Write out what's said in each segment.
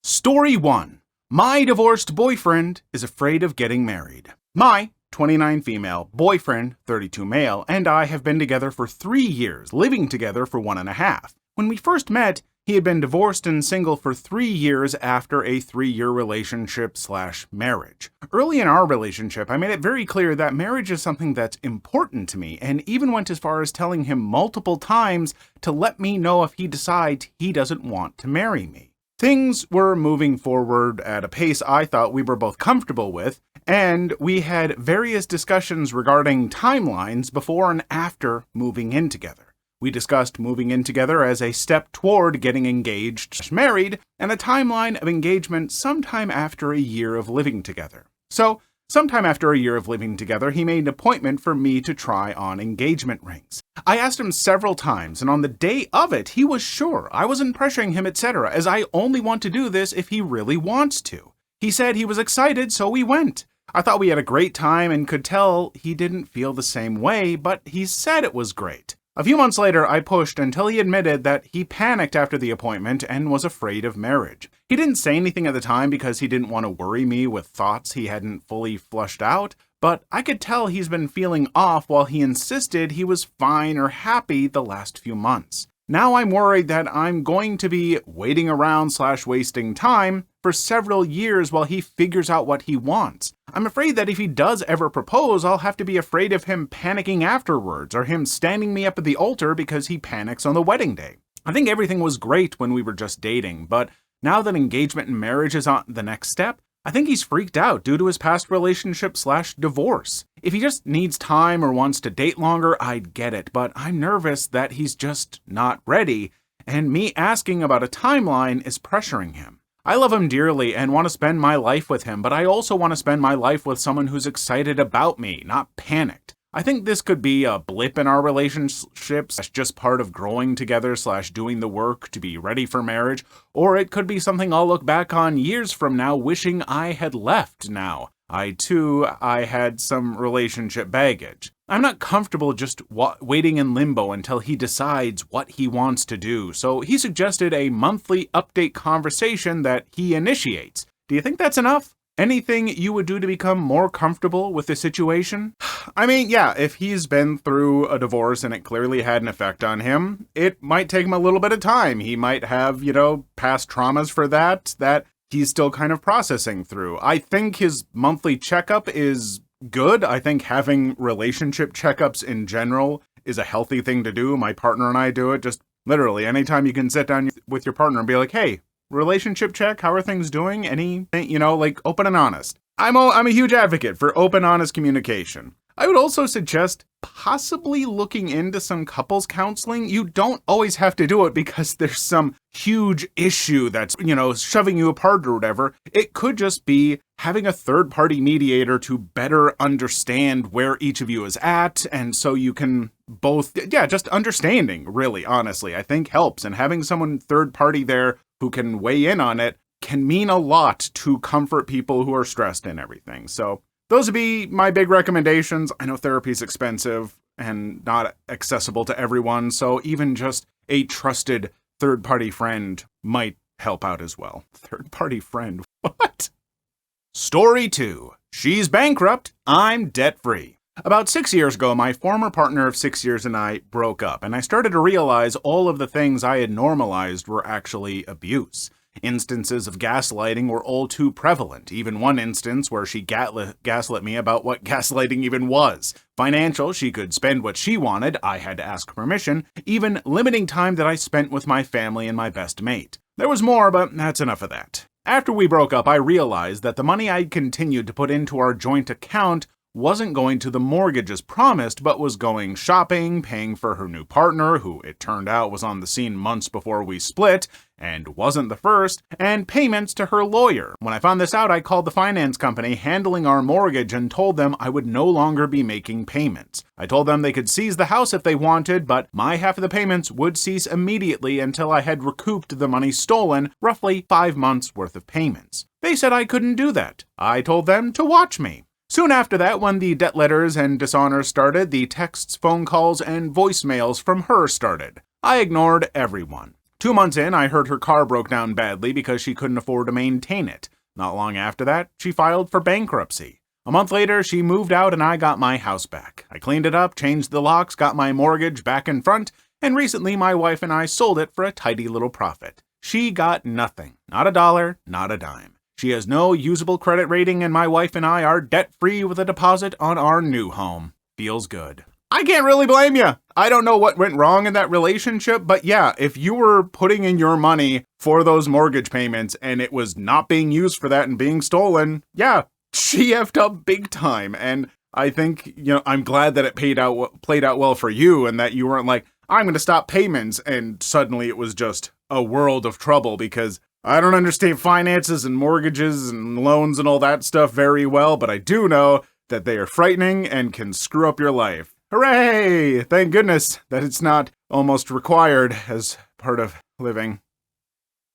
Story 1. My divorced boyfriend is afraid of getting married. My 29 female, boyfriend, 32 male, and I have been together for 3 years, living together for 1.5. When we first met, he had been divorced and single for 3 years after a 3-year relationship/marriage. Early in our relationship, I made it very clear that marriage is something that's important to me, and even went as far as telling him multiple times to let me know if he decides he doesn't want to marry me. Things were moving forward at a pace I thought we were both comfortable with, and we had various discussions regarding timelines before and after moving in together. We discussed moving in together as a step toward getting engaged/married, and a timeline of engagement sometime after a year of living together. So, sometime after a year of living together, he made an appointment for me to try on engagement rings. I asked him several times, and on the day of it, he was sure. I wasn't pressuring him, etc., as I only want to do this if he really wants to. He said he was excited, so we went. I thought we had a great time and could tell he didn't feel the same way, but he said it was great. A few months later, I pushed until he admitted that he panicked after the appointment and was afraid of marriage. He didn't say anything at the time because he didn't want to worry me with thoughts he hadn't fully flushed out, but I could tell he's been feeling off while he insisted he was fine or happy the last few months. Now I'm worried that I'm going to be waiting around/wasting time for several years while he figures out what he wants. I'm afraid that if he does ever propose, I'll have to be afraid of him panicking afterwards, or him standing me up at the altar because he panics on the wedding day. I think everything was great when we were just dating, but now that engagement and marriage is on the next step, I think he's freaked out due to his past relationship/divorce. If he just needs time or wants to date longer, I'd get it, but I'm nervous that he's just not ready, and me asking about a timeline is pressuring him. I love him dearly and want to spend my life with him, but I also want to spend my life with someone who's excited about me, not panicked. I think this could be a blip in our relationships, just part of growing together/doing the work to be ready for marriage, or it could be something I'll look back on years from now wishing I had left now. I had some relationship baggage. I'm not comfortable just waiting in limbo until he decides what he wants to do, so he suggested a monthly update conversation that he initiates. Do you think that's enough? Anything you would do to become more comfortable with the situation? I mean, yeah, if he's been through a divorce and it clearly had an effect on him, it might take him a little bit of time. He might have, past traumas for that he's still kind of processing through. I think his monthly checkup is good. I think having relationship checkups in general is a healthy thing to do. My partner and I do it just literally anytime you can sit down with your partner and be like, hey, relationship check, how are things doing? Anything, open and honest. I'm a huge advocate for open, honest communication. I would also suggest possibly looking into some couples counseling. You don't always have to do it because there's some huge issue that's, shoving you apart or whatever. It could just be having a third-party mediator to better understand where each of you is at, and so you can just understanding, really, honestly, I think helps. And having someone third-party there who can weigh in on it can mean a lot to comfort people who are stressed and everything. So those would be my big recommendations. I know therapy is expensive and not accessible to everyone, so even just a trusted third-party friend might help out as well. Third-party friend, what? Story 2. She's bankrupt, I'm debt-free. About 6 years ago, my former partner of 6 years and I broke up, and I started to realize all of the things I had normalized were actually abuse. Instances of gaslighting were all too prevalent, even one instance where she gaslit me about what gaslighting even was. Financial, she could spend what she wanted, I had to ask permission, even limiting time that I spent with my family and my best mate. There was more, but that's enough of that. After we broke up, I realized that the money I'd continued to put into our joint account wasn't going to the mortgage as promised, but was going shopping, paying for her new partner, who it turned out was on the scene months before we split, and wasn't the first, and payments to her lawyer. When I found this out, I called the finance company handling our mortgage and told them I would no longer be making payments. I told them they could seize the house if they wanted, but my half of the payments would cease immediately until I had recouped the money stolen, roughly 5 months worth of payments. They said I couldn't do that. I told them to watch me. Soon after that, when the debt letters and dishonors started, the texts, phone calls, and voicemails from her started. I ignored everyone. 2 months in, I heard her car broke down badly because she couldn't afford to maintain it. Not long after that, she filed for bankruptcy. A month later, she moved out and I got my house back. I cleaned it up, changed the locks, got my mortgage back in front, and recently my wife and I sold it for a tidy little profit. She got nothing. Not a dollar, not a dime. She has no usable credit rating and my wife and I are debt-free with a deposit on our new home. Feels good. I can't really blame you. I don't know what went wrong in that relationship, but yeah, if you were putting in your money for those mortgage payments and it was not being used for that and being stolen, yeah, she effed up big time. And I think, I'm glad that it played out well for you and that you weren't like, I'm going to stop payments, and suddenly it was just a world of trouble, because I don't understand finances and mortgages and loans and all that stuff very well, but I do know that they are frightening and can screw up your life. Hooray! Thank goodness that it's not almost required as part of living.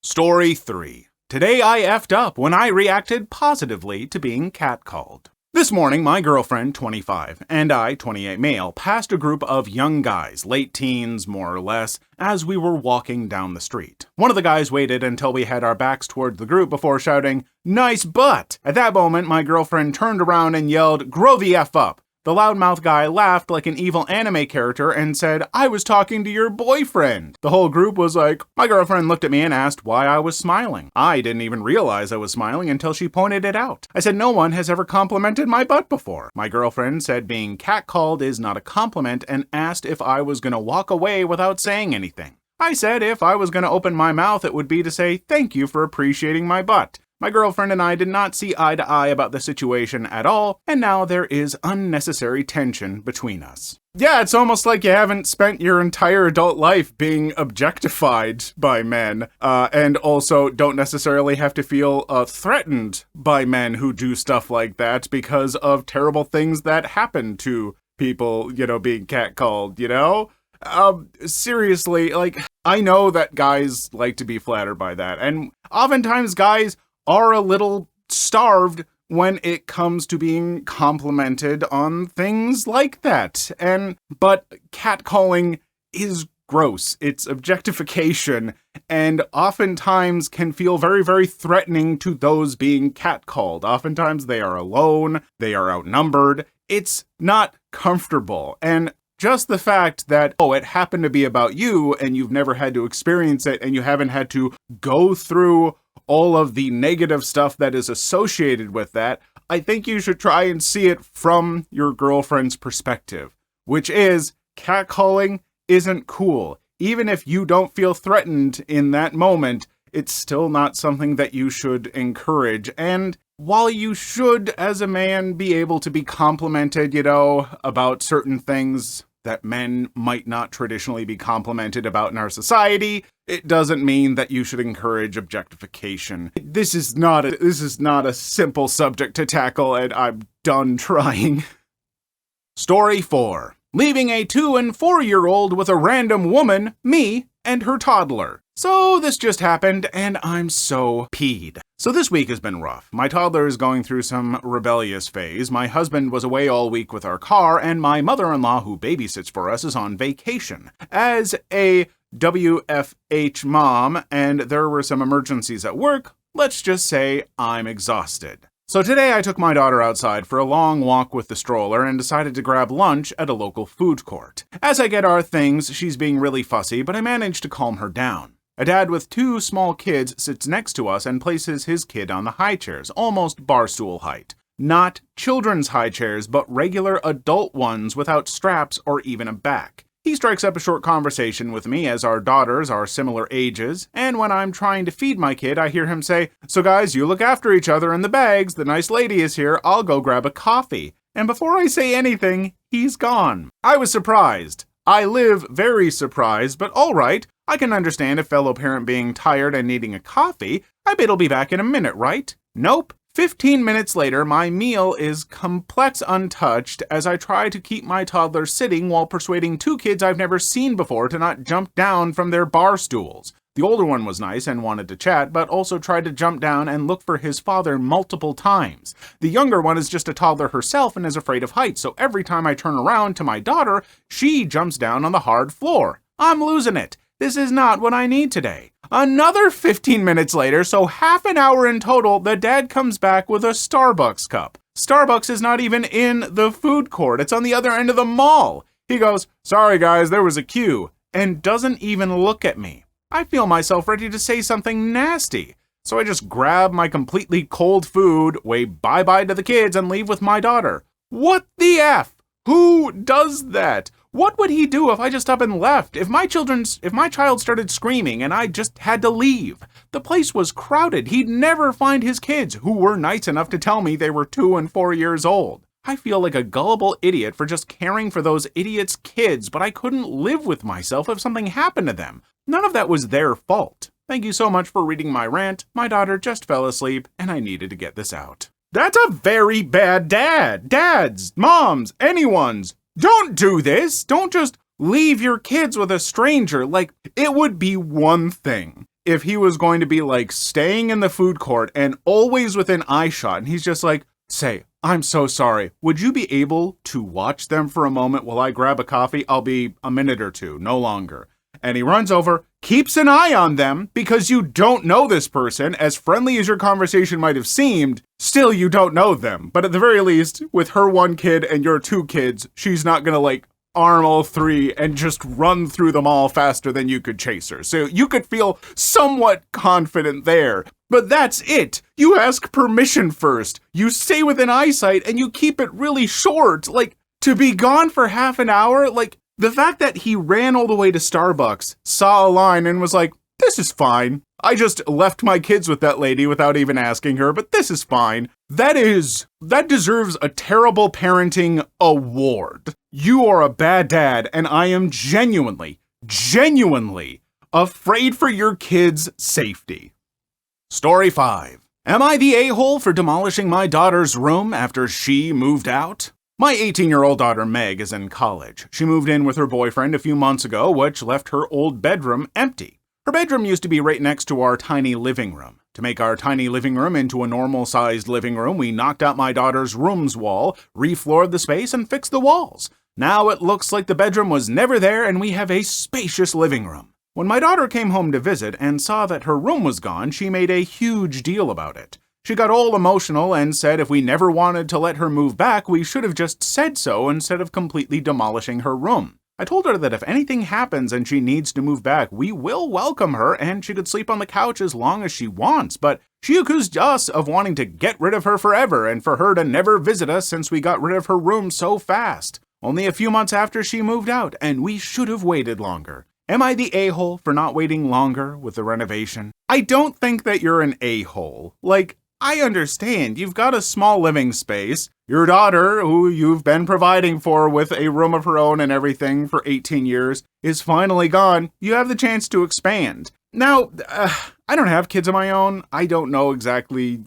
Story 3. Today I effed up when I reacted positively to being catcalled. This morning, my girlfriend, 25, and I, 28 male, passed a group of young guys, late teens, more or less, as we were walking down the street. One of the guys waited until we had our backs toward the group before shouting, "Nice butt!" At that moment, my girlfriend turned around and yelled, "Grow the F up!" The loudmouth guy laughed like an evil anime character and said, "I was talking to your boyfriend." The whole group was like, my girlfriend looked at me and asked why I was smiling. I didn't even realize I was smiling until she pointed it out. I said no one has ever complimented my butt before. My girlfriend said being catcalled is not a compliment and asked if I was going to walk away without saying anything. I said if I was going to open my mouth, it would be to say thank you for appreciating my butt. My girlfriend and I did not see eye to eye about the situation at all, and now there is unnecessary tension between us. Yeah, it's almost like you haven't spent your entire adult life being objectified by men, and also don't necessarily have to feel threatened by men who do stuff like that because of terrible things that happen to people, being catcalled, Seriously, I know that guys like to be flattered by that, and oftentimes guys are a little starved when it comes to being complimented on things like that. But catcalling is gross. It's objectification, and oftentimes can feel very, very threatening to those being catcalled. Oftentimes they are alone, they are outnumbered. It's not comfortable. And just the fact that, it happened to be about you and you've never had to experience it and you haven't had to go through all of the negative stuff that is associated with that, I think you should try and see it from your girlfriend's perspective, which is catcalling isn't cool. Even if you don't feel threatened in that moment, it's still not something that you should encourage. And while you should, as a man, be able to be complimented, about certain things that men might not traditionally be complimented about in our society, it doesn't mean that you should encourage objectification. This is not a simple subject to tackle, and I'm done trying. Story 4. Leaving a 2- and 4-year-old with a random woman, me, and her toddler. So this just happened, and I'm so peed. So this week has been rough. My toddler is going through some rebellious phase, my husband was away all week with our car, and my mother-in-law, who babysits for us, is on vacation. As a WFH mom, and there were some emergencies at work, let's just say I'm exhausted. So today I took my daughter outside for a long walk with the stroller and decided to grab lunch at a local food court. As I get our things, she's being really fussy, but I managed to calm her down. A dad with 2 small kids sits next to us and places his kid on the high chairs, almost barstool height. Not children's high chairs, but regular adult ones without straps or even a back. He strikes up a short conversation with me as our daughters are similar ages, and when I'm trying to feed my kid, I hear him say, "So guys, you look after each other in the bags, the nice lady is here, I'll go grab a coffee." And before I say anything, he's gone. I was surprised. I live very surprised, but all right. I can understand a fellow parent being tired and needing a coffee. I bet he'll be back in a minute, right? Nope. 15 minutes later, my meal is complex untouched as I try to keep my toddler sitting while persuading 2 kids I've never seen before to not jump down from their bar stools. The older one was nice and wanted to chat, but also tried to jump down and look for his father multiple times. The younger one is just a toddler herself and is afraid of heights, so every time I turn around to my daughter, she jumps down on the hard floor. I'm losing it. This is not what I need today. Another 15 minutes later, so half an hour in total, the dad comes back with a Starbucks cup. Starbucks is not even in the food court. It's on the other end of the mall. He goes, "Sorry guys, there was a queue," and doesn't even look at me. I feel myself ready to say something nasty. So I just grab my completely cold food, wave bye-bye to the kids, and leave with my daughter. What the F? Who does that? What would he do if I just up and left? If my child started screaming and I just had to leave? The place was crowded. He'd never find his kids, who were nice enough to tell me they were 2 and 4 years old. I feel like a gullible idiot for just caring for those idiots' kids, but I couldn't live with myself if something happened to them. None of that was their fault. Thank you so much for reading my rant. My daughter just fell asleep, and I needed to get this out. That's a very bad dad. Dads, moms, anyone's. Don't do this. Don't just leave your kids with a stranger. Like, it would be one thing if he was going to be, like, staying in the food court and always within eyeshot, and he's just like, say, "I'm so sorry. Would you be able to watch them for a moment while I grab a coffee? I'll be a minute or two, no longer." And he runs over, keeps an eye on them, because you don't know this person. As friendly as your conversation might have seemed, still you don't know them. But at the very least, with her 1 kid and your 2 kids, she's not gonna, like, arm all 3 and just run through them all faster than you could chase her. So you could feel somewhat confident there. But that's it. You ask permission first. You stay within eyesight and you keep it really short. Like, to be gone for half an hour, like, the fact that he ran all the way to Starbucks, saw a line, and was like, "This is fine. I just left my kids with that lady without even asking her, but this is fine." That deserves a terrible parenting award. You are a bad dad, and I am genuinely afraid for your kids' safety. Story 5. Am I the a-hole for demolishing my daughter's room after she moved out? My 18-year-old daughter, Meg, is in college. She moved in with her boyfriend a few months ago, which left her old bedroom empty. Her bedroom used to be right next to our tiny living room. To make our tiny living room into a normal-sized living room, we knocked out my daughter's room's wall, refloored the space, and fixed the walls. Now it looks like the bedroom was never there, and we have a spacious living room. When my daughter came home to visit and saw that her room was gone, she made a huge deal about it. She got all emotional and said if we never wanted to let her move back, we should have just said so instead of completely demolishing her room. I told her that if anything happens and she needs to move back, we will welcome her and she could sleep on the couch as long as she wants, but she accused us of wanting to get rid of her forever and for her to never visit us since we got rid of her room so fast. Only a few months after she moved out, and we should have waited longer. Am I the a-hole for not waiting longer with the renovation? I don't think that you're an a-hole. Like, I understand, you've got a small living space. Your daughter, who you've been providing for with a room of her own and everything for 18 years, is finally gone. You have the chance to expand. Now, I don't have kids of my own. I don't know exactly,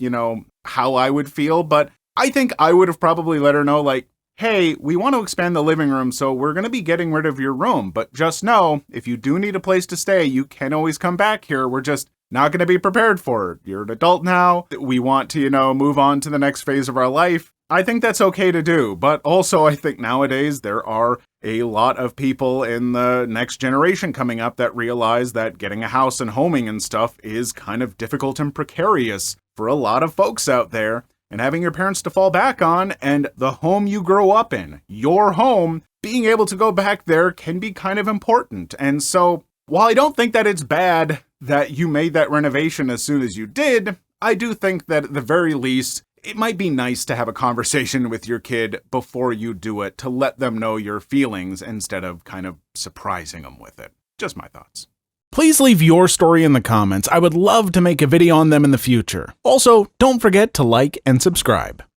how I would feel, but I think I would have probably let her know, like, hey, we want to expand the living room, so we're going to be getting rid of your room. But just know, if you do need a place to stay, you can always come back here. We're just not going to be prepared for it. You're an adult now. We want to, move on to the next phase of our life. I think that's okay to do. But also, I think nowadays there are a lot of people in the next generation coming up that realize that getting a house and homing and stuff is kind of difficult and precarious for a lot of folks out there. And having your parents to fall back on and the home you grow up in, your home, being able to go back there can be kind of important. And so, while I don't think that it's bad that you made that renovation as soon as you did, I do think that at the very least, it might be nice to have a conversation with your kid before you do it to let them know your feelings instead of kind of surprising them with it. Just my thoughts. Please leave your story in the comments. I would love to make a video on them in the future. Also, don't forget to like and subscribe.